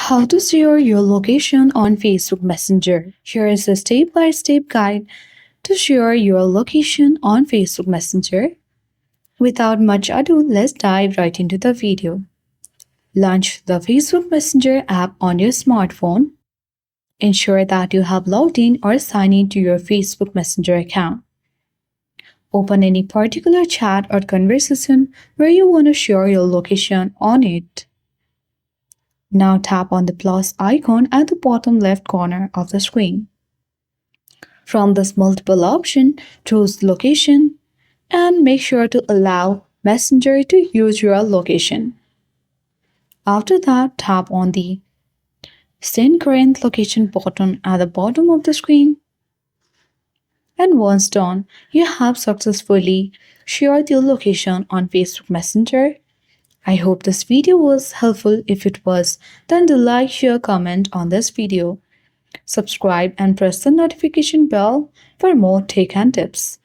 How to share your location on Facebook Messenger. Here is a step-by-step guide to share your location on Facebook Messenger. Without much ado, let's dive right into the video. Launch the Facebook Messenger app on your smartphone. Ensure that you have logged in or signed in to your Facebook Messenger account. Open any particular chat or conversation where you want to share your location on it. Now tap on the plus icon at the bottom left corner of the screen. From this multiple option, choose location and make sure to allow Messenger to use your location. After that, tap on the Send Current Location button at the bottom of the screen. And once done, you have successfully shared your location on Facebook Messenger. I hope this video was helpful. If it was, then do like, share, comment on this video. Subscribe and press the notification bell for more tech and tips.